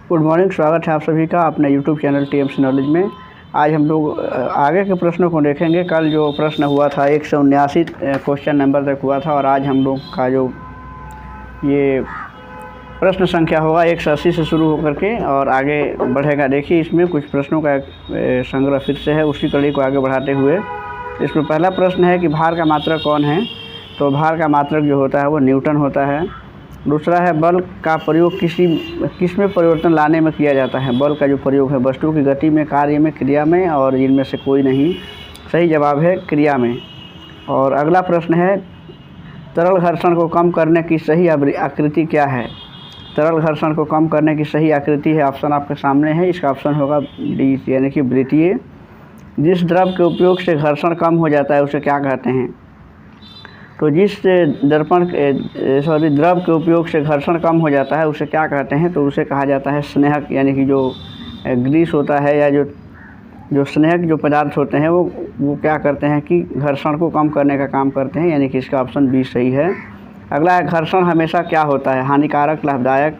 Good morning, स्वागत है आप सभी का अपने यूट्यूब चैनल टीएमसी नॉलेज में। आज हम लोग आगे के प्रश्नों को देखेंगे। कल जो प्रश्न हुआ था 179 क्वेश्चन नंबर तक हुआ था और आज हम लोग का जो ये प्रश्न संख्या होगा 180 से शुरू होकर के और आगे बढ़ेगा। देखिए इसमें कुछ प्रश्नों का संग्रह फिर से है, उसी कड़ी को आगे बढ़ाते हुए इसमें पहला प्रश्न है कि भार का मात्रक कौन है। तो भार का मात्रक जो होता है वो न्यूटन होता है। दूसरा है बल का प्रयोग किस में परिवर्तन लाने में किया जाता है। बल का जो प्रयोग है वस्तु की गति में, कार्य में, क्रिया में और इनमें से कोई नहीं। सही जवाब है क्रिया में। और अगला प्रश्न है तरल घर्षण को कम करने की सही आकृति क्या है। तरल घर्षण को कम करने की सही आकृति है, ऑप्शन आपके सामने है, इसका ऑप्शन होगा डी यानी कि वृत्तीय। जिस द्रव के उपयोग से घर्षण कम हो जाता है उसे क्या कहते हैं। तो जिस द्रव के उपयोग से घर्षण कम हो जाता है उसे क्या कहते हैं। तो उसे कहा जाता है स्नेहक, यानी कि जो ग्रीस होता है या जो स्नेहक जो पदार्थ होते हैं वो क्या करते हैं कि घर्षण को कम करने का काम करते हैं, यानी कि इसका ऑप्शन बी सही है। अगला है घर्षण हमेशा क्या होता है, हानिकारक, लाभदायक।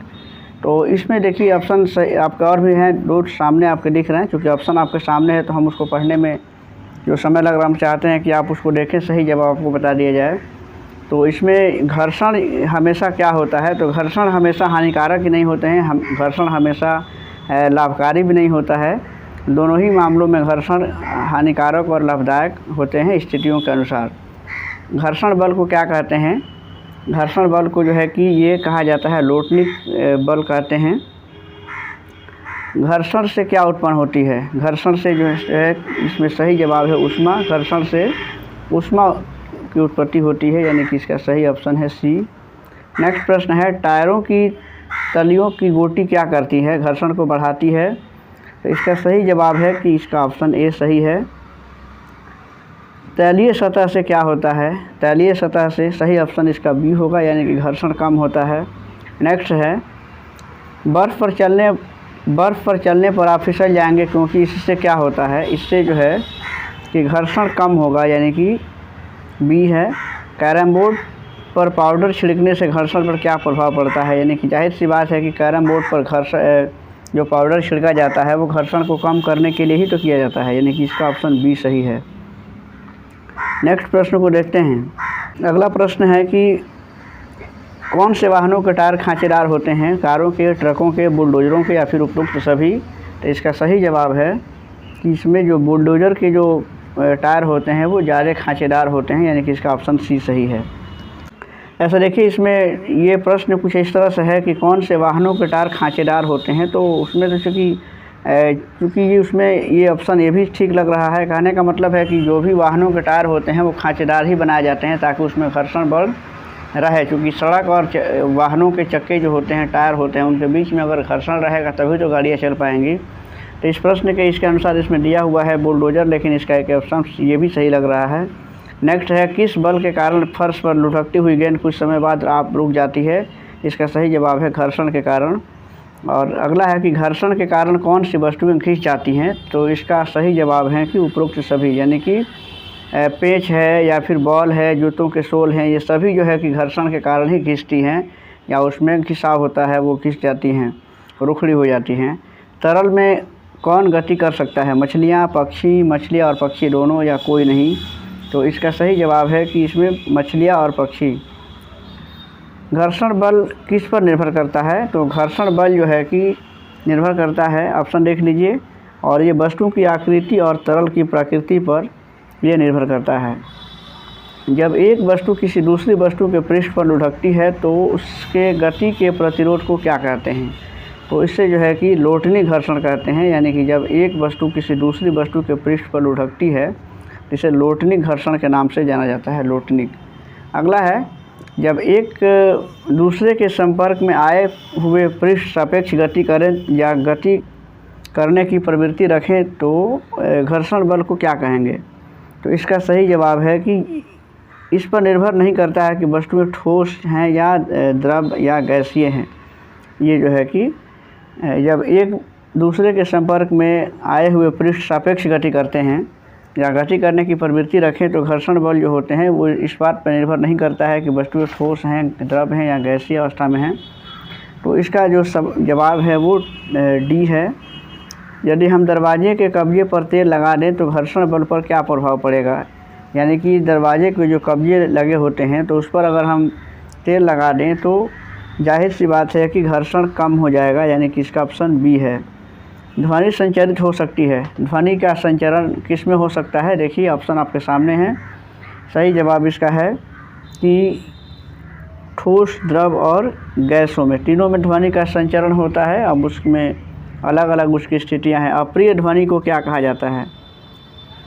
तो इसमें देखिए ऑप्शन सही आपके और भी हैं, दो सामने आपके दिख रहे हैं। चूँकि ऑप्शन आपके सामने है तो हम उसको पढ़ने में जो समय लग रहा, हम चाहते हैं कि आप उसको देखें, सही जवाब आपको बता दिया जाए। तो इसमें घर्षण हमेशा क्या होता है, तो घर्षण हमेशा हानिकारक ही नहीं होते हैं, घर्षण हमेशा लाभकारी भी नहीं होता है। दोनों ही मामलों में घर्षण हानिकारक और लाभदायक होते हैं स्थितियों के अनुसार। घर्षण बल को क्या कहते हैं। घर्षण बल को जो है कि ये कहा जाता है लोटनिक बल कहते हैं। घर्षण से क्या उत्पन्न होती है। घर्षण से जो है इसमें सही जवाब है ऊष्मा। घर्षण से ऊष्मा की उत्पत्ति होती है, यानी कि इसका सही ऑप्शन है सी। नेक्स्ट प्रश्न है टायरों की तलियों की गोटी क्या करती है, घर्षण को बढ़ाती है। तो इसका सही जवाब है कि इसका ऑप्शन ए सही है। तैलीय सतह से क्या होता है। तैलीय सतह से सही ऑप्शन इसका बी होगा, यानी कि घर्षण कम होता है। नेक्स्ट है बर्फ़ पर चलने पर आप फिसल जाएंगे क्योंकि इससे क्या होता है। इससे जो है कि घर्षण कम होगा, यानी कि बी है। कैरम बोर्ड पर पाउडर छिड़कने से घर्षण पर क्या प्रभाव पड़ता है, यानी कि जाहिर सी बात है कि कैरम बोर्ड पर घर्षण जो पाउडर छिड़का जाता है वो घर्षण को कम करने के लिए ही तो किया जाता है, यानी कि इसका ऑप्शन बी सही है। नेक्स्ट प्रश्न को देखते हैं। अगला प्रश्न है कि कौन से वाहनों के टायर खांचेदार होते हैं, कारों के, ट्रकों के, बुलडोजरों के या फिर उपरोक्त सभी। तो इसका सही जवाब है कि इसमें जो बुलडोजर के जो टायर होते हैं वो ज़्यादा खांचेदार होते हैं, यानी कि इसका ऑप्शन सी सही है। ऐसा देखिए इसमें ये प्रश्न कुछ इस तरह से है कि कौन से वाहनों के टायर खांचेदार होते हैं। तो उसमें तो चूँकि ये उसमें ये ऑप्शन ये भी ठीक लग रहा है। कहने का मतलब है कि जो भी वाहनों के टायर होते हैं वो खांचेदार ही बनाए जाते हैं ताकि उसमें घर्षण बल रहे। चूँकि सड़क और वाहनों के चक्के जो होते हैं, टायर होते हैं, उनके बीच में अगर घर्षण रहेगा तभी तो गाड़ियाँ चल पाएंगी। तो इस प्रश्न के इसके अनुसार इसमें दिया हुआ है बुलडोजर, लेकिन इसका एक ऑप्शन ये भी सही लग रहा है। नेक्स्ट है किस बल के कारण फर्श पर लुढ़कती हुई गेंद कुछ समय बाद आप रुक जाती है। इसका सही जवाब है घर्षण के कारण। और अगला है कि घर्षण के कारण कौन सी वस्तुएं खींच जाती हैं। तो इसका सही जवाब है कि उपरोक्त सभी, यानी कि पेच है या फिर बॉल है, जूतों के सोल हैं, ये सभी जो है कि घर्षण के कारण ही खींचती हैं या उसमें घिसाव होता है वो खींच जाती हैं, रुखड़ी हो जाती हैं। तरल में कौन गति कर सकता है, मछलियाँ, और पक्षी दोनों या कोई नहीं। तो इसका सही जवाब है कि इसमें मछलियाँ और पक्षी। घर्षण बल किस पर निर्भर करता है। तो घर्षण बल जो है कि निर्भर करता है, ऑप्शन देख लीजिए, और ये वस्तु की आकृति और तरल की प्रकृति पर ये निर्भर करता है। जब एक वस्तु किसी दूसरी वस्तु के पृष्ठ पर लुढ़कती है तो उसके गति के प्रतिरोध को क्या कहते हैं। तो इससे जो है कि लोटनिक घर्षण कहते हैं, यानी कि जब एक वस्तु किसी दूसरी वस्तु के पृष्ठ पर लुढ़कती है इसे लोटनिक घर्षण के नाम से जाना जाता है, लोटनिक। अगला है जब एक दूसरे के संपर्क में आए हुए पृष्ठ सापेक्ष गति करें या गति करने की प्रवृत्ति रखें तो घर्षण बल को क्या कहेंगे। तो इसका सही जवाब है कि इस पर निर्भर नहीं करता है कि वस्तुएं ठोस हैं या द्रव या गैसीय हैं। ये जो है कि जब एक दूसरे के संपर्क में आए हुए पृष्ठ सापेक्ष गति करते हैं या गति करने की प्रवृत्ति रखें तो घर्षण बल जो होते हैं वो इस बात पर निर्भर नहीं करता है कि वस्तुएं ठोस हैं, द्रव हैं या गैसीय अवस्था में हैं। तो इसका जो जवाब है वो डी है। यदि हम दरवाजे के कब्जे पर तेल लगा दें तो घर्षण बल पर क्या प्रभाव पड़ेगा, यानी कि दरवाजे के जो कब्जे लगे होते हैं तो उस पर अगर हम तेल लगा दें तो जाहिर सी बात है कि घर्षण कम हो जाएगा, यानी कि इसका ऑप्शन बी है। ध्वनि संचरित हो सकती है, ध्वनि का संचरण किस में हो सकता है, देखिए ऑप्शन आपके सामने हैं। सही जवाब इसका है कि ठोस, द्रव और गैसों में, तीनों में ध्वनि का संचरण होता है। अब उसमें अलग अलग उसकी स्थितियां हैं। अप्रिय ध्वनि को क्या कहा जाता है?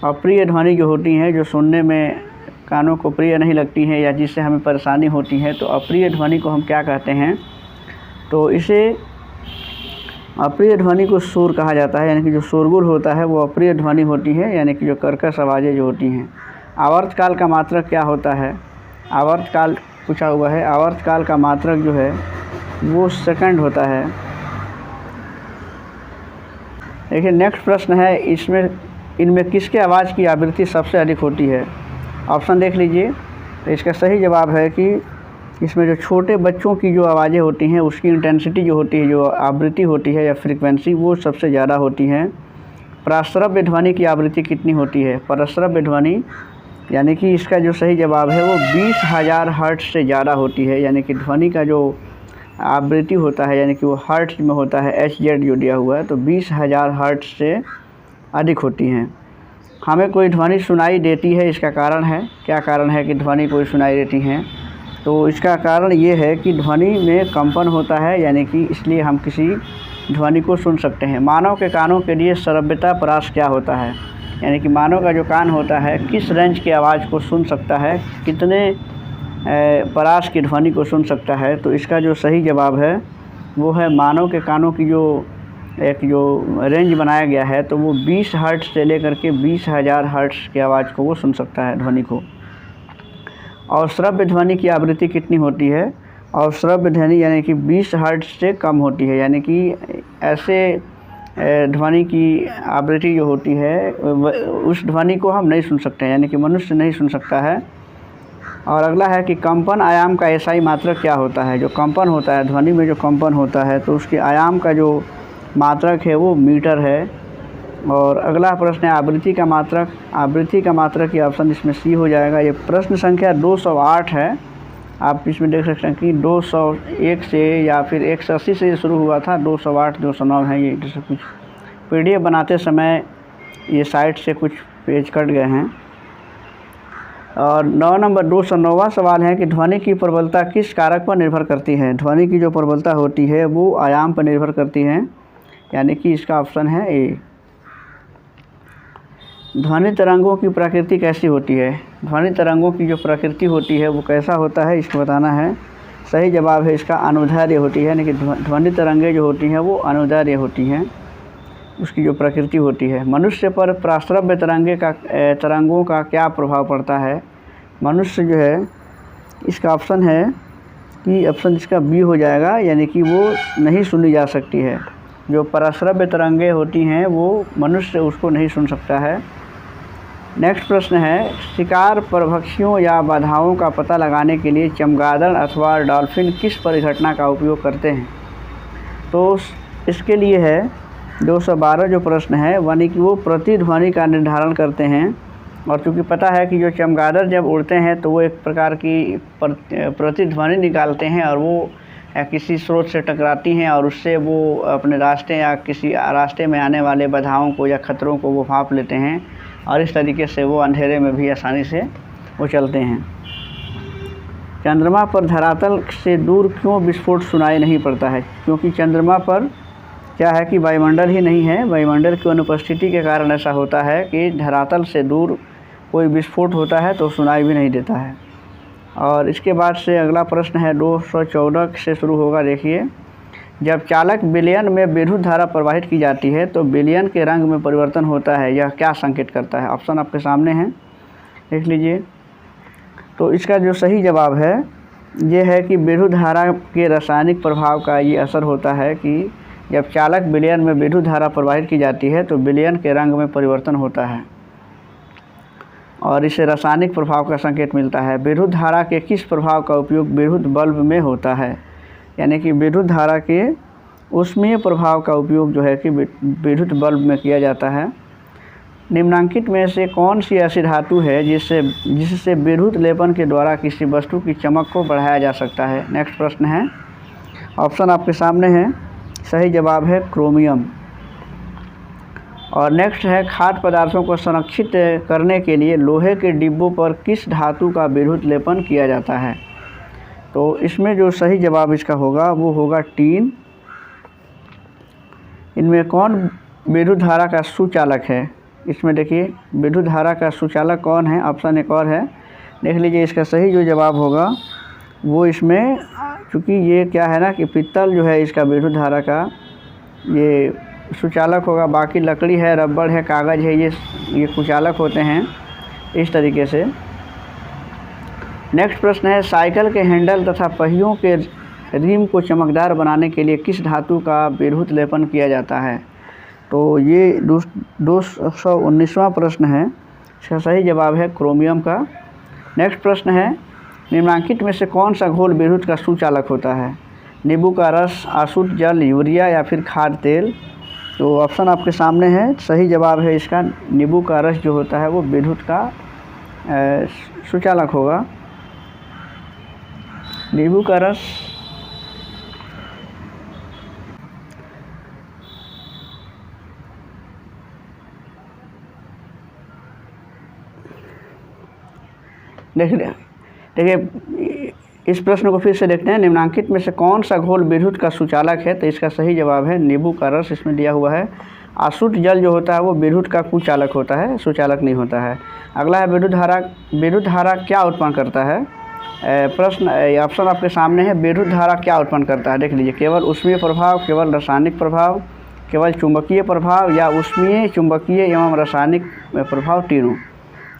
अप्रिय ध्वनि जो होती हैं, जो सुनने में कानों को प्रिय नहीं लगती हैं या जिससे हमें परेशानी होती है, तो अप्रिय ध्वनि को हम क्या कहते हैं? तो इसे अप्रिय ध्वनि को शोर कहा जाता है, यानी कि जो शोरगुल होता है वो अप्रिय ध्वनि होती है, यानी कि जो कर्कश आवाज़ें जो होती हैं। आवर्तकाल का मात्रक क्या होता है? आवर्तकाल पूछा हुआ है। आवर्तकाल का मात्रक जो है वो सेकंड होता है। देखिए नेक्स्ट प्रश्न है, इनमें किसके आवाज़ की आवृत्ति सबसे अधिक होती है? ऑप्शन देख लीजिए। तो इसका सही जवाब है कि इसमें जो छोटे बच्चों की जो आवाज़ें होती हैं उसकी इंटेंसिटी जो होती है, जो आवृत्ति होती है या फ्रीक्वेंसी, वो सबसे ज़्यादा होती है। प्राश्रव्य ध्वनि की आवृत्ति कितनी होती है? प्राश्रव्य ध्वनि, यानी कि इसका जो सही जवाब है वो 20,000 हर्ट्ज से ज़्यादा होती है, यानी कि ध्वनि का जो आवृत्ति होता है, यानी कि वो हर्ट्ज में होता है, HZ जो दिया हुआ है, तो 20,000 हर्ट्ज से अधिक होती हैं। हमें कोई ध्वनि सुनाई देती है, इसका कारण है, क्या कारण है कि ध्वनि कोई सुनाई देती हैं? तो इसका कारण ये है कि ध्वनि में कंपन होता है, यानी कि इसलिए हम किसी ध्वनि को सुन सकते हैं। मानव के कानों के लिए श्रव्यता परास क्या होता है? यानी कि मानव का जो कान होता है किस रेंज की आवाज़ को सुन सकता है, कितने परास की ध्वनि को सुन सकता है? तो इसका जो सही जवाब है वो है मानव के कानों की जो एक जो रेंज बनाया गया है, तो वो 20 हर्ट्ज से लेकर के 20,000 हर्ट्ज की आवाज़ को वो सुन सकता है, ध्वनि को। और श्रव्य ध्वनि की आवृत्ति कितनी होती है? और श्रव्य ध्वनि यानी कि 20 हर्ट्ज से कम होती है, यानी कि ऐसे ध्वनि की आवृत्ति जो होती है उस ध्वनि को हम नहीं सुन सकते हैं, यानी कि मनुष्य नहीं सुन सकता है। और अगला है कि कंपन आयाम का एसआई मात्रक क्या होता है? जो कंपन होता है, ध्वनि में जो कंपन होता है, तो उसके आयाम का जो मात्रक है वो मीटर है। और अगला प्रश्न है आवृत्ति का मात्रक। आवृत्ति का मात्रक ये ऑप्शन इसमें सी हो जाएगा। ये प्रश्न संख्या 208 है। आप इसमें देख सकते हैं कि 201 से या फिर 180 से शुरू हुआ था, 208, 209 है ये। जैसे कुछ PDF बनाते समय ये साइट से कुछ पेज कट गए हैं। और 9 नंबर 209वां सवाल है कि ध्वनि की प्रबलता किस कारक पर निर्भर करती है? ध्वनि की जो प्रबलता होती है वो आयाम पर निर्भर करती है, यानी कि इसका ऑप्शन है ए। ध्वनि तरंगों की प्रकृति कैसी होती है? ध्वनि तरंगों की जो प्रकृति होती है वो कैसा होता है, इसको बताना है। सही जवाब है इसका अनुदैर्ध्य होती है, यानी कि ध्वनि तरंगें जो होती हैं वो अनुदैर्ध्य होती हैं, उसकी जो प्रकृति होती है। मनुष्य पर प्राश्रव्य तरंगों का क्या प्रभाव पड़ता है? मनुष्य जो है, इसका ऑप्शन है कि ऑप्शन इसका बी हो जाएगा, यानी कि वो नहीं सुनी जा सकती है। जो प्राश्रव्य तरंगें होती हैं वो मनुष्य उसको नहीं सुन सकता है। नेक्स्ट प्रश्न है, शिकार परभक्षियों या बाधाओं का पता लगाने के लिए चमगादड़ अथवा डॉल्फिन किस परिघटना का उपयोग करते हैं? तो इसके लिए है 212 जो प्रश्न है, यानी कि वो प्रतिध्वनि का निर्धारण करते हैं। और चूँकि पता है कि जो चमगादड़ जब उड़ते हैं तो वो एक प्रकार की प्रतिध्वनि निकालते हैं और वो किसी स्रोत से टकराती हैं और उससे वो अपने रास्ते या किसी रास्ते में आने वाले बाधाओं को या खतरों को वो भांप लेते हैं, और इस तरीके से वो अंधेरे में भी आसानी से वो चलते हैं। चंद्रमा पर धरातल से दूर क्यों विस्फोट सुनाई नहीं पड़ता है? क्योंकि चंद्रमा पर क्या है कि वायुमंडल ही नहीं है, वायुमंडल की अनुपस्थिति के कारण ऐसा होता है कि धरातल से दूर कोई विस्फोट होता है तो सुनाई भी नहीं देता है। और इसके बाद से अगला प्रश्न है 214 से शुरू होगा। देखिए, जब चालक विलयन में विद्युत धारा प्रवाहित की जाती है तो विलयन के रंग में परिवर्तन होता है, यह क्या संकेत करता है? ऑप्शन आपके सामने हैं, देख लीजिए। तो इसका जो सही जवाब है ये है कि विद्युत धारा के रासायनिक प्रभाव का ये असर होता है कि जब चालक विलयन में विद्युत धारा प्रवाहित की जाती है तो विलयन के रंग में परिवर्तन होता है और इससे रासायनिक प्रभाव का संकेत मिलता है। विद्युत धारा के किस प्रभाव का उपयोग विद्युत बल्ब में होता है? यानी कि विद्युत धारा के ऊष्मीय प्रभाव का उपयोग जो है कि विद्युत बल्ब में किया जाता है। निम्नांकित में से कौन सी ऐसी धातु है जिससे विद्युत लेपन के द्वारा किसी वस्तु की चमक को बढ़ाया जा सकता है। नेक्स्ट प्रश्न है, ऑप्शन आपके सामने है, सही जवाब है क्रोमियम। और नेक्स्ट है, खाद्य पदार्थों को संरक्षित करने के लिए लोहे के डिब्बों पर किस धातु का विद्युत लेपन किया जाता है। तो इसमें जो सही जवाब इसका होगा वो होगा टीन। इनमें कौन विद्युत धारा का सुचालक है, इसमें देखिए विद्युत धारा का सुचालक कौन है, ऑप्शन एक और है, देख लीजिए। इसका सही जो जवाब होगा वो इसमें, चूँकि ये क्या है ना कि पित्तल जो है इसका विद्युत धारा का ये सुचालक होगा, बाकी लकड़ी है, रबड़ है, कागज़ है, ये कुचालक होते हैं इस तरीके से। नेक्स्ट प्रश्न है, साइकिल के हैंडल तथा पहियों के रिम को चमकदार बनाने के लिए किस धातु का विद्युत लेपन किया जाता है। तो ये 219वां प्रश्न है, इसका सही जवाब है क्रोमियम का। नेक्स्ट प्रश्न है, निम्नांकित में से कौन सा घोल विद्युत का सुचालक होता है। नींबू का रस, आसुत जल, यूरिया या फिर खाद्य तेल। तो ऑप्शन आपके सामने है, सही जवाब है इसका नींबू का रस जो होता है वो विद्युत का सुचालक होगा। नींबू का रस देखिए इस प्रश्न को फिर से देखते हैं, निम्नांकित में से कौन सा घोल विद्युत का सुचालक है। तो इसका सही जवाब है नींबू का रस, इसमें दिया हुआ है। आसुत जल जो होता है वो विद्युत का कुचालक होता है, सुचालक नहीं होता है। अगला है, विद्युत धारा क्या उत्पन्न करता है। प्रश्न ऑप्शन आपके सामने है, विद्युत धारा क्या उत्पन्न करता है। देख लीजिए, केवल ऊष्मीय प्रभाव, केवल रासायनिक प्रभाव, केवल चुंबकीय प्रभाव या ऊष्मीय, चुंबकीय एवं रासायनिक प्रभाव, तीनों।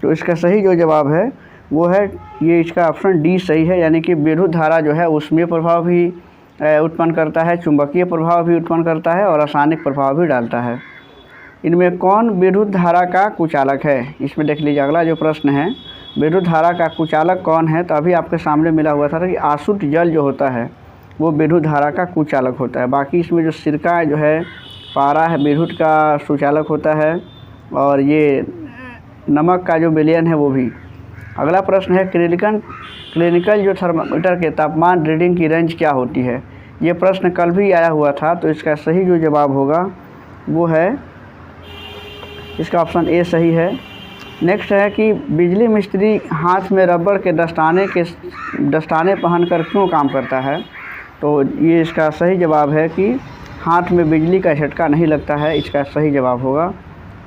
तो इसका सही जो जवाब है वो है ये, इसका ऑप्शन डी सही है। यानी कि विद्युत धारा जो है ऊष्मीय प्रभाव भी उत्पन्न करता है, चुंबकीय प्रभाव भी उत्पन्न करता है और रासायनिक प्रभाव भी डालता है। इनमें कौन विद्युत धारा का कुचालक है, इसमें देख लीजिए। अगला जो प्रश्न है, विद्युत धारा का कुचालक कौन है। तो अभी आपके सामने मिला हुआ था कि आसुत जल जो होता है वो विद्युत धारा का कुचालक होता है। बाकी इसमें जो सिरका जो है, पारा है, विद्युत का सुचालक होता है, और ये नमक का जो विलयन है वो भी। अगला प्रश्न है, क्लिनिकल जो थर्मामीटर के तापमान रीडिंग की रेंज क्या होती है। ये प्रश्न कल भी आया हुआ था। तो इसका सही जो जवाब होगा वो है, इसका ऑप्शन ए सही है। नेक्स्ट है कि बिजली मिस्त्री हाथ में रबड़ के दस्ताने पहनकर क्यों काम करता है। तो ये इसका सही जवाब है कि हाथ में बिजली का झटका नहीं लगता है, इसका सही जवाब होगा।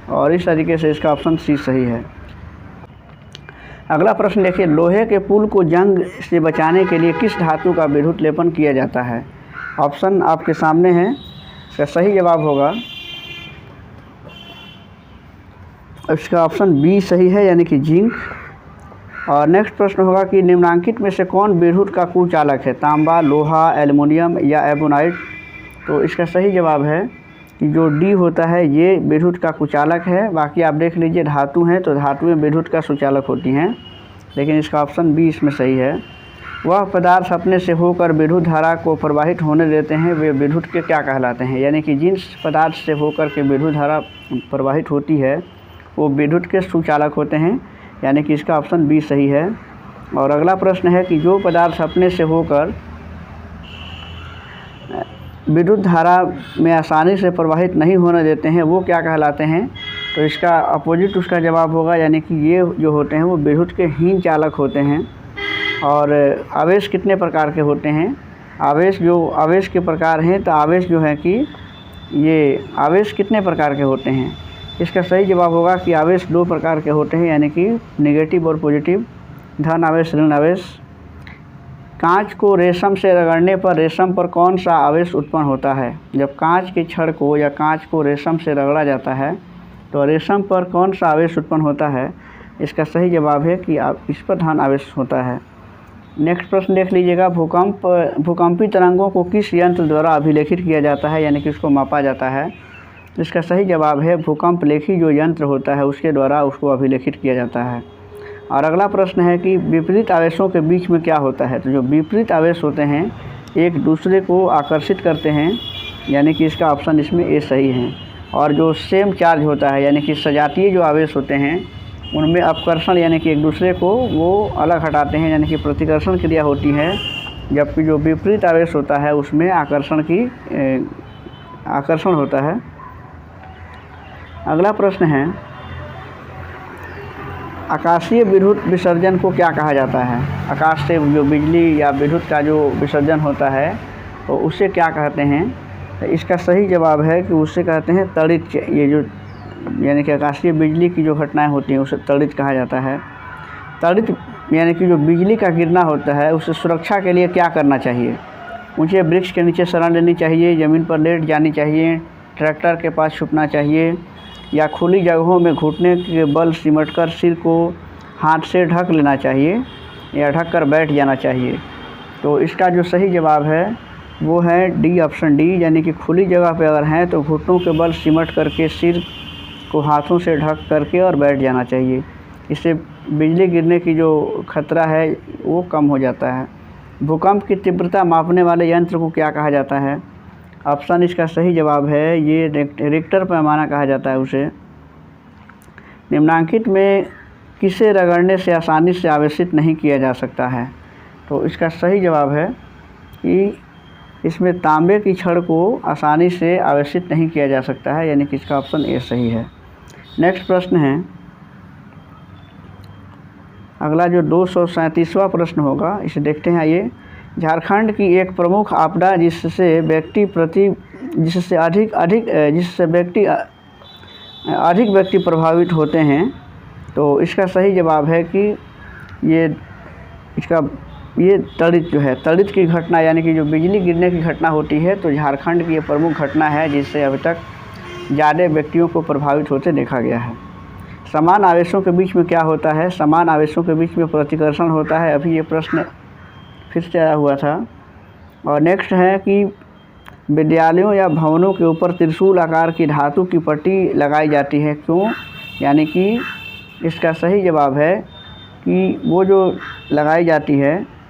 और इस तरीके से इसका ऑप्शन सी सही है। अगला प्रश्न देखिए, लोहे के पुल को जंग से बचाने के लिए किस धातु का विद्युत लेपन किया जाता है। ऑप्शन आपके सामने है, इसका सही जवाब होगा, इसका ऑप्शन बी सही है, यानी कि जिंक। और नेक्स्ट प्रश्न होगा कि निम्नांकित में से कौन विद्युत का कुचालक है। तांबा, लोहा, एल्युमिनियम या एबोनाइट। तो इसका सही जवाब है कि जो डी होता है ये विद्युत का कुचालक है। बाकी आप देख लीजिए, धातु हैं तो धातुएं विद्युत का सुचालक होती हैं, लेकिन इसका ऑप्शन बी इसमें सही है। वह पदार्थ अपने से होकर विद्युत धारा को प्रवाहित होने देते हैं, वे विद्युत के क्या कहलाते हैं। यानी कि जिन पदार्थ से होकर के विद्युत धारा प्रवाहित होती है वो विद्युत के सुचालक होते हैं, यानी कि इसका ऑप्शन बी सही है। और अगला प्रश्न है कि जो पदार्थ अपने से होकर विद्युत धारा में आसानी से प्रवाहित नहीं होने देते हैं वो क्या कहलाते हैं। तो इसका अपोजिट उसका जवाब होगा, यानी कि ये जो होते हैं वो विद्युत के हीन चालक होते हैं। और आवेश कितने प्रकार के होते हैं। आवेश के प्रकार हैं, तो आवेश जो है कि ये आवेश कितने प्रकार के होते हैं। इसका सही जवाब होगा कि आवेश 2 प्रकार के होते हैं, यानी कि नेगेटिव और पॉजिटिव, धन आवेश, ऋण आवेश। कांच को रेशम से रगड़ने पर रेशम पर कौन सा आवेश उत्पन्न होता है। जब कांच के छड़ को या कांच को रेशम से रगड़ा जाता है तो रेशम पर कौन सा आवेश उत्पन्न होता है। इसका सही जवाब है कि इस पर धन आवेश होता है। नेक्स्ट प्रश्न देख लीजिएगा, भूकंपी तरंगों को किस यंत्र द्वारा अभिलेखित किया जाता है, यानी कि उसको मापा जाता है। इसका सही जवाब है भूकंप लेखी जो यंत्र होता है उसके द्वारा उसको अभिलेखित किया जाता है। और अगला प्रश्न है कि विपरीत आवेशों के बीच में क्या होता है। तो जो विपरीत आवेश होते हैं एक दूसरे को आकर्षित करते हैं, यानी कि इसका ऑप्शन इसमें ए सही है। और जो सेम चार्ज होता है यानी कि सजातीय जो आवेश होते हैं उनमें अपकर्षण यानी कि एक दूसरे को वो अलग हटाते हैं, यानी कि प्रतिकर्षण क्रिया होती है, जबकि जो विपरीत आवेश होता है उसमें आकर्षण होता है। अगला प्रश्न है, आकाशीय विद्युत विसर्जन को क्या कहा जाता है? आकाश से जो बिजली या विद्युत का जो विसर्जन होता है तो उसे क्या कहते हैं? तो इसका सही जवाब है कि उसे कहते हैं तड़ित। ये जो यानी कि आकाशीय बिजली की जो घटनाएं होती हैं उसे तड़ित कहा जाता है। तड़ित यानी कि जो बिजली का गिरना होता है उसे सुरक्षा के लिए क्या करना चाहिए? ऊंचे वृक्ष के नीचे शरण लेनी चाहिए, ज़मीन पर लेट जानी चाहिए, ट्रैक्टर के पास छुपना चाहिए, या खुली जगहों में घुटने के बल सिमटकर सिर को हाथ से ढक लेना चाहिए, या ढक कर बैठ जाना चाहिए। तो इसका जो सही जवाब है वो है डी, ऑप्शन डी, यानी कि खुली जगह पे अगर हैं तो घुटनों के बल सिमट करके सिर को हाथों से ढक करके और बैठ जाना चाहिए। इससे बिजली गिरने की जो खतरा है वो कम हो जाता है। भूकंप की तीव्रता मापने वाले यंत्र को क्या कहा जाता है? ऑप्शन इसका सही जवाब है ये रिक्टर पैमाना कहा जाता है उसे। निम्नांकित में किसे रगड़ने से आसानी से आवेशित नहीं किया जा सकता है? तो इसका सही जवाब है कि इसमें तांबे की छड़ को आसानी से आवेशित नहीं किया जा सकता है, यानी कि इसका ऑप्शन ए सही है। नेक्स्ट प्रश्न है, अगला जो 237वां प्रश्न होगा इसे देखते हैं। आइए, झारखंड की एक प्रमुख आपदा जिससे अधिक व्यक्ति प्रभावित होते हैं, तो इसका सही जवाब है कि ये तड़ित जो है, तड़ित की घटना यानी कि जो बिजली गिरने की घटना होती है, तो झारखंड की ये प्रमुख घटना है जिससे अभी तक ज़्यादा व्यक्तियों को प्रभावित होते देखा गया है। समान आवेशों के बीच में क्या होता है? समान आवेशों के बीच में प्रतिकर्षण होता है। अभी ये प्रश्न फिर से आया हुआ था। और नेक्स्ट है कि विद्यालयों या भवनों के ऊपर त्रिशूल आकार की धातु की पट्टी लगाई जाती है, क्यों? यानी कि इसका सही जवाब है कि वो जो लगाई जाती है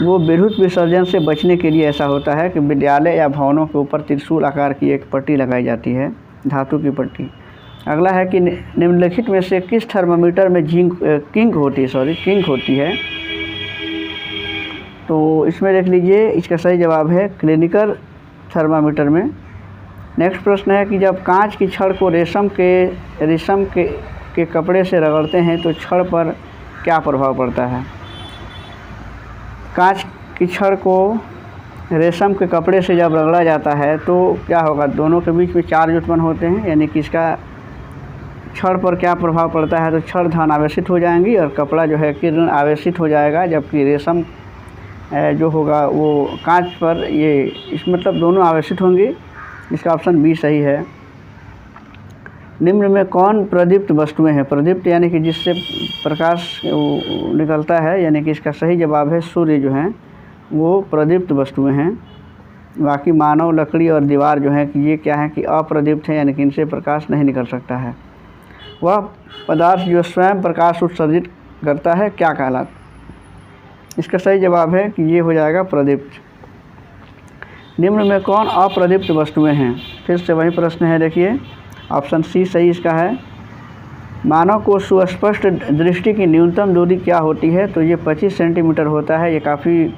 वो विद्युत विसर्जन से बचने के लिए ऐसा होता है कि विद्यालय या भवनों के ऊपर त्रिशूल आकार की एक पट्टी लगाई जाती है, धातु की पट्टी। अगला है कि निम्नलिखित में से किस थर्मामीटर में किंक होती है? तो इसमें देख लीजिए, इसका सही जवाब है क्लिनिकल थर्मामीटर में। नेक्स्ट प्रश्न है कि जब कांच की छड़ को रेशम के कपड़े से रगड़ते हैं तो छड़ पर क्या प्रभाव पड़ता है? कांच की छड़ को रेशम के कपड़े से जब रगड़ा जाता है तो क्या होगा? दोनों के बीच में चार्ज उत्पन्न होते हैं, यानी कि इसका छड़ पर क्या प्रभाव पड़ता है? तो छड़ धन आवेशित हो जाएंगी और कपड़ा जो है कि ऋण आवेशित हो जाएगा, जबकि रेशम जो होगा वो कांच पर मतलब दोनों आवेशित होंगे। इसका ऑप्शन बी सही है। निम्न में कौन प्रदीप्त वस्तुएं हैं? प्रदीप्त यानी कि जिससे प्रकाश निकलता है, यानी कि इसका सही जवाब है सूर्य जो हैं वो प्रदीप्त वस्तुएं हैं। बाकी मानव, लकड़ी और दीवार जो है कि ये क्या है कि अप्रदीप्त है, यानी कि इनसे प्रकाश नहीं निकल सकता है। वह पदार्थ जो स्वयं प्रकाश उत्सर्जित करता है क्या कहलाता? इसका सही जवाब है कि ये हो जाएगा प्रदीप्त। निम्न में कौन अप्रदीप्त वस्तुएं हैं? फिर से वही प्रश्न है, देखिए ऑप्शन सी सही इसका है। मानव को सुस्पष्ट दृष्टि की न्यूनतम दूरी क्या होती है? तो ये 25 सेंटीमीटर होता है। ये काफ़ी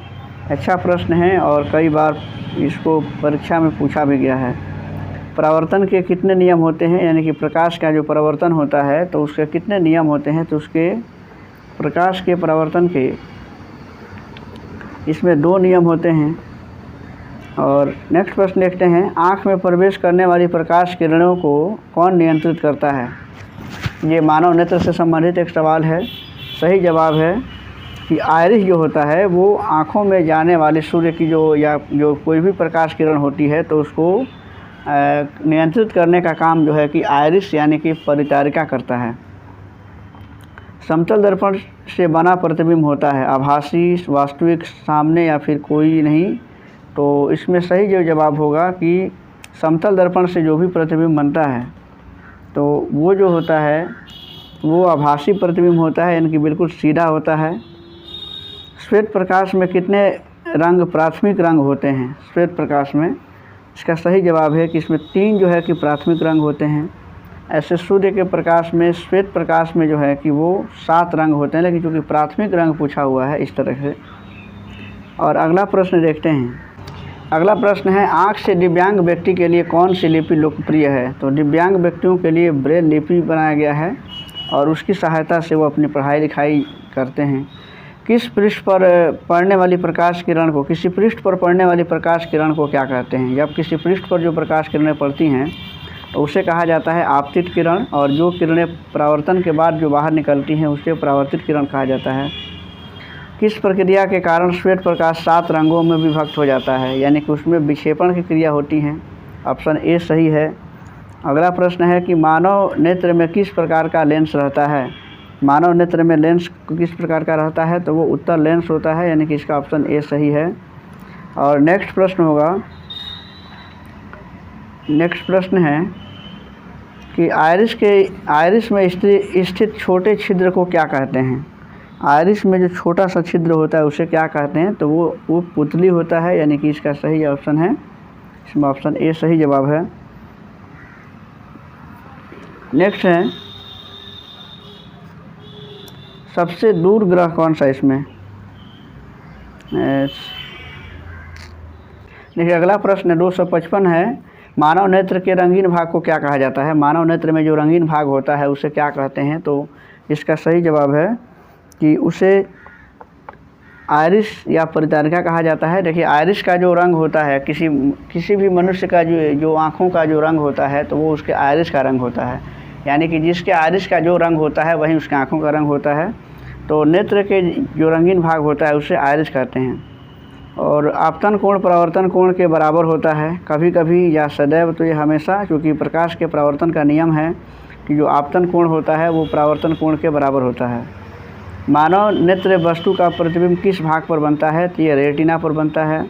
अच्छा प्रश्न है और कई बार इसको परीक्षा में पूछा भी गया है। परावर्तन के कितने नियम होते हैं? यानी कि प्रकाश का जो परावर्तन होता है तो उसके कितने नियम होते हैं? तो उसके प्रकाश के परावर्तन के इसमें 2 नियम होते हैं। और नेक्स्ट प्रश्न देखते हैं, आँख में प्रवेश करने वाली प्रकाश किरणों को कौन नियंत्रित करता है? ये मानव नेत्र से संबंधित एक सवाल है। सही जवाब है कि आयरिस जो होता है वो आँखों में जाने वाले सूर्य की जो कोई भी प्रकाश किरण होती है तो उसको नियंत्रित करने का काम जो है कि आयरिस यानी कि परिचारिका करता है। समतल दर्पण से बना प्रतिबिंब होता है, आभासी, वास्तविक, सामने या फिर कोई नहीं? तो इसमें सही जो जवाब होगा कि समतल दर्पण से जो भी प्रतिबिंब बनता है तो वो जो होता है वो आभासी प्रतिबिंब होता है, यानी कि बिल्कुल सीधा होता है। श्वेत प्रकाश में कितने रंग प्राथमिक रंग होते हैं श्वेत प्रकाश में? इसका सही जवाब है कि इसमें 3 जो है कि प्राथमिक रंग होते हैं। ऐसे सूर्य के प्रकाश में, श्वेत प्रकाश में जो है कि वो 7 रंग होते हैं, लेकिन चूँकि प्राथमिक रंग पूछा हुआ है इस तरह से। और अगला प्रश्न देखते हैं। अगला प्रश्न है, आँख से दिव्यांग व्यक्ति के लिए कौन सी लिपि लोकप्रिय है? तो दिव्यांग व्यक्तियों के लिए ब्रेल लिपि बनाया गया है और उसकी सहायता से वो अपनी पढ़ाई लिखाई करते हैं। किस पृष्ठ पर पड़ने वाली प्रकाश किरण को, किसी पृष्ठ पर पड़ने वाली प्रकाश किरण को क्या कहते हैं? जब किसी पृष्ठ पर जो प्रकाश किरणें पड़ती हैं तो उसे कहा जाता है आपतित किरण, और जो किरणें परावर्तन के बाद जो बाहर निकलती हैं उसे परावर्तित किरण कहा जाता है। किस प्रक्रिया के कारण श्वेत प्रकाश 7 रंगों में विभक्त हो जाता है? यानी कि उसमें विक्षेपण की क्रिया होती है। ऑप्शन ए सही है। अगला प्रश्न है कि मानव नेत्र में किस प्रकार का लेंस रहता है? मानव नेत्र में लेंस किस प्रकार का रहता है? तो वो उत्तल लेंस होता है, यानी कि इसका ऑप्शन ए सही है। और नेक्स्ट प्रश्न है कि आइरिस में स्थित छोटे छिद्र को क्या कहते हैं? आइरिस में जो छोटा सा छिद्र होता है उसे क्या कहते हैं? तो वो पुतली होता है, यानी कि इसका सही ऑप्शन है, इसमें ऑप्शन ए सही जवाब है। नेक्स्ट है, सबसे दूर ग्रह कौन सा इसमें? देखिए अगला प्रश्न 255 है, मानव नेत्र के रंगीन भाग को क्या कहा जाता है? मानव नेत्र में जो रंगीन भाग होता है उसे क्या कहते हैं? तो इसका सही जवाब है कि उसे आइरिस या परिचारिका कहा जाता है। देखिए आइरिस का जो रंग होता है, किसी भी मनुष्य का जो आँखों का जो रंग होता है तो वो उसके आइरिस का रंग होता है, यानी कि जिसके आइरिस का जो रंग होता है वही उसके आँखों का रंग होता है। तो नेत्र के जो रंगीन भाग होता है उसे आइरिस कहते हैं। और आपतन कोण परावर्तन कोण के बराबर होता है, कभी कभी या सदैव, तो ये हमेशा, क्योंकि प्रकाश के परावर्तन का नियम है कि जो आपतन कोण होता है वो परावर्तन कोण के बराबर होता है। मानव नेत्र वस्तु का प्रतिबिंब किस भाग पर बनता है? तो ये रेटिना पर बनता है।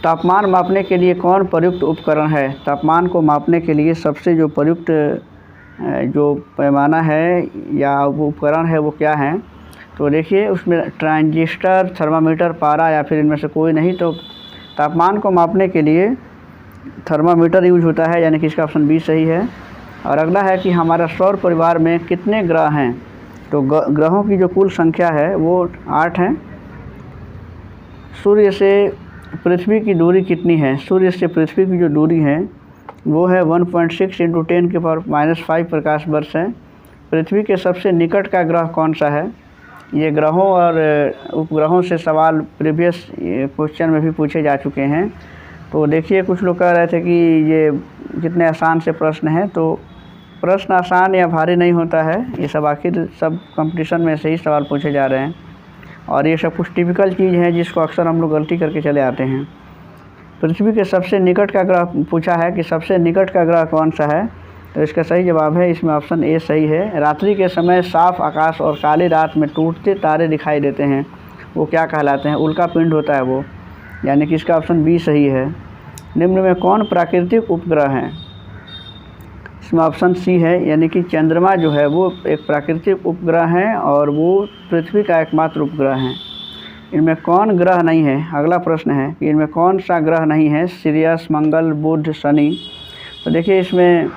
तापमान मापने के लिए कौन प्रयुक्त उपकरण है? तापमान को मापने के लिए सबसे जो प्रयुक्त जो पैमाना है या वो उपकरण है वो क्या है? तो देखिए उसमें ट्रांजिस्टर, थर्मामीटर, पारा या फिर इनमें से कोई नहीं। तो तापमान को मापने के लिए थर्मामीटर यूज होता है, यानी कि इसका ऑप्शन बी सही है। और अगला है कि हमारा सौर परिवार में कितने ग्रह हैं? तो ग्रहों की जो कुल संख्या है वो 8 है। सूर्य से पृथ्वी की दूरी कितनी है? सूर्य से पृथ्वी की जो दूरी है वो है 1.6 × 10⁻⁵ प्रकाश वर्ष है। पृथ्वी के सबसे निकट का ग्रह कौन सा है? ये ग्रहों और उपग्रहों से सवाल प्रीवियस क्वेश्चन में भी पूछे जा चुके हैं। तो देखिए कुछ लोग कह रहे थे कि ये कितने आसान से प्रश्न हैं, तो प्रश्न आसान या भारी नहीं होता है, ये सब आखिर सब कंपटीशन में से ही सवाल पूछे जा रहे हैं और ये सब कुछ टिपिकल चीज़ है जिसको अक्सर हम लोग गलती करके चले आते हैं। पृथ्वी के सबसे निकट का ग्रह पूछा है कि सबसे निकट का ग्रह कौन सा है? तो इसका सही जवाब है, इसमें ऑप्शन ए सही है। रात्रि के समय साफ आकाश और काली रात में टूटते तारे दिखाई देते हैं, वो क्या कहलाते हैं? उल्का पिंड होता है वो, यानी कि इसका ऑप्शन बी सही है। निम्न में कौन प्राकृतिक उपग्रह है? इसमें ऑप्शन सी है, यानी कि चंद्रमा जो है वो एक प्राकृतिक उपग्रह है और वो पृथ्वी का एकमात्र उपग्रह है। इनमें कौन ग्रह नहीं है? अगला प्रश्न है कि इनमें कौन सा ग्रह नहीं है? सीरियस, मंगल, बुध, शनि। तो देखिए इसमें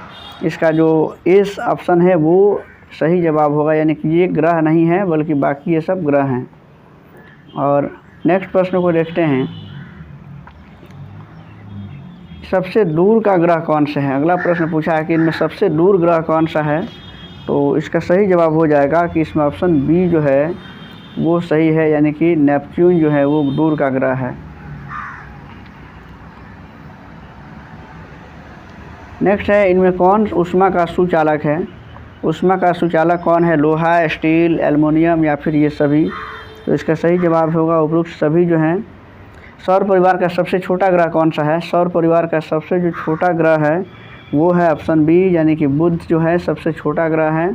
इसका जो एस ऑप्शन है वो सही जवाब होगा, यानी कि ये ग्रह नहीं है बल्कि बाकी ये सब ग्रह हैं। और नेक्स्ट प्रश्न को देखते हैं, सबसे दूर का ग्रह कौन सा है? अगला प्रश्न पूछा है कि इनमें सबसे दूर ग्रह कौन सा है? तो इसका सही जवाब हो जाएगा कि इसमें ऑप्शन बी जो है वो सही है, यानी कि नेपच्यून जो है वो दूर का ग्रह है। नेक्स्ट है, इनमें कौन ऊष्मा का सुचालक है? ऊष्मा का सुचालक कौन है? लोहा, स्टील, एल्युमिनियम या फिर ये सभी? तो इसका सही जवाब होगा उपरोक्त सभी जो हैं। सौर परिवार का सबसे छोटा ग्रह कौन सा है? सौर परिवार का सबसे जो छोटा ग्रह है वो है ऑप्शन बी, यानी कि बुध जो है सबसे छोटा ग्रह है।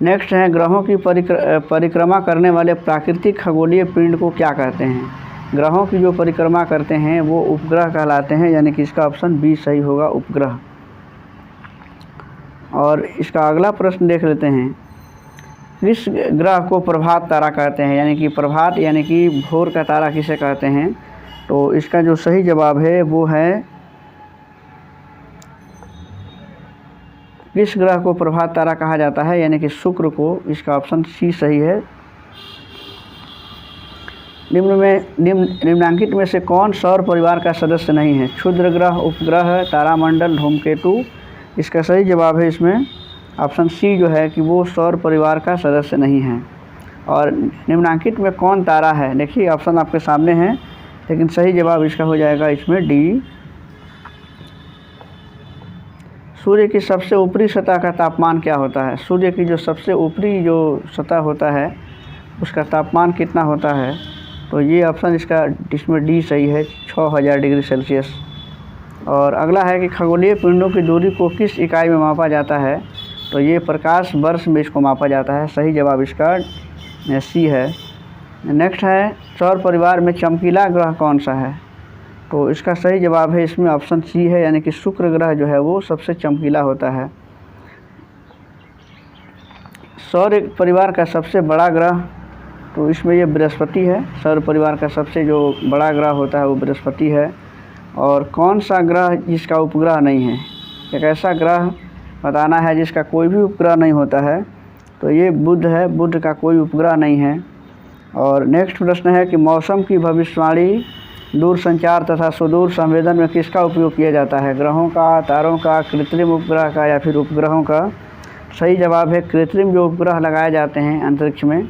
नेक्स्ट है, ग्रहों की परिक्रमा करने वाले प्राकृतिक खगोलीय पिंड को क्या कहते हैं? ग्रहों की जो परिक्रमा करते हैं वो उपग्रह कहलाते हैं, यानी कि इसका ऑप्शन बी सही होगा, उपग्रह। और इसका अगला प्रश्न देख लेते हैं, किस ग्रह को प्रभात तारा कहते हैं, यानी कि प्रभात यानी कि भोर का तारा किसे कहते हैं। तो इसका जो सही जवाब है वो है, किस ग्रह को प्रभात तारा कहा जाता है, यानी कि शुक्र को। इसका ऑप्शन सी सही है। निम्नलिखित में से कौन सौर परिवार का सदस्य नहीं है। क्षुद्र ग्रह, उपग्रह, तारामंडल, धूमकेतु। इसका सही जवाब है इसमें ऑप्शन सी जो है कि वो सौर परिवार का सदस्य नहीं है। और निम्नलिखित में कौन तारा है, देखिए ऑप्शन आपके सामने है, लेकिन सही जवाब इसका हो जाएगा इसमें डी। सूर्य की सबसे ऊपरी सतह का तापमान क्या होता है। सूर्य की जो सबसे ऊपरी जो सतह होता है उसका तापमान कितना होता है। तो ये ऑप्शन इसमें डी सही है, 6000 डिग्री सेल्सियस। और अगला है कि खगोलीय पिंडों की दूरी को किस इकाई में मापा जाता है। तो ये प्रकाश वर्ष में इसको मापा जाता है। सही जवाब इसका सी है। नेक्स्ट है, सौर परिवार में चमकीला ग्रह कौन सा है। तो इसका सही जवाब है इसमें ऑप्शन सी है, यानी कि शुक्र ग्रह जो है वो सबसे चमकीला होता है। सौर परिवार का सबसे बड़ा ग्रह, तो इसमें ये बृहस्पति है। सौर परिवार का सबसे जो बड़ा ग्रह होता है वो बृहस्पति है। और कौन सा ग्रह जिसका उपग्रह नहीं है, एक ऐसा ग्रह बताना है जिसका कोई भी उपग्रह नहीं होता है। तो ये बुध है, बुध का कोई उपग्रह नहीं है। और नेक्स्ट प्रश्न है कि मौसम की भविष्यवाणी, दूरसंचार तथा सुदूर संवेदन में किसका उपयोग किया जाता है। ग्रहों का, तारों का, कृत्रिम उपग्रह का या फिर उपग्रहों का। सही जवाब है कृत्रिम जो उपग्रह लगाए जाते हैं अंतरिक्ष में,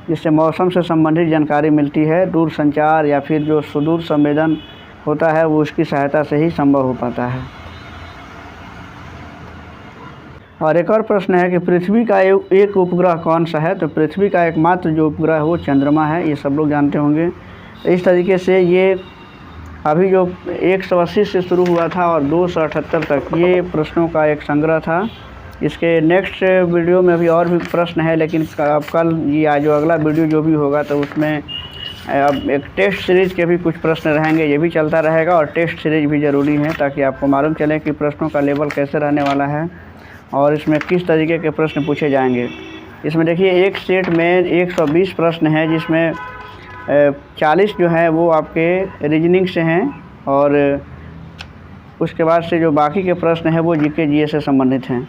जिससे मौसम से संबंधित जानकारी मिलती है। दूरसंचार या फिर जो सुदूर संवेदन होता है वो उसकी सहायता से ही संभव हो पाता है। और एक और प्रश्न है कि पृथ्वी का एक उपग्रह कौन सा है। तो पृथ्वी का एकमात्र जो उपग्रह है वो चंद्रमा है, ये सब लोग जानते होंगे। इस तरीके से ये अभी जो 180 से शुरू हुआ था और 278 तक ये प्रश्नों का एक संग्रह था। इसके नेक्स्ट वीडियो में भी और भी प्रश्न है, लेकिन अब कल ये जो अगला वीडियो जो भी होगा तो उसमें अब एक टेस्ट सीरीज़ के भी कुछ प्रश्न रहेंगे, ये भी चलता रहेगा। और टेस्ट सीरीज़ भी ज़रूरी है ताकि आपको मालूम चले कि प्रश्नों का लेवल कैसे रहने वाला है और इसमें किस तरीके के प्रश्न पूछे जाएंगे। इसमें देखिए एक सेट में 120 प्रश्न हैं, जिसमें 40 जो है वो आपके रीजनिंग से हैं और उसके बाद से जो बाकी के प्रश्न हैं वो जीके जीएस से संबंधित हैं,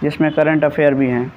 जिसमें करंट अफेयर भी हैं।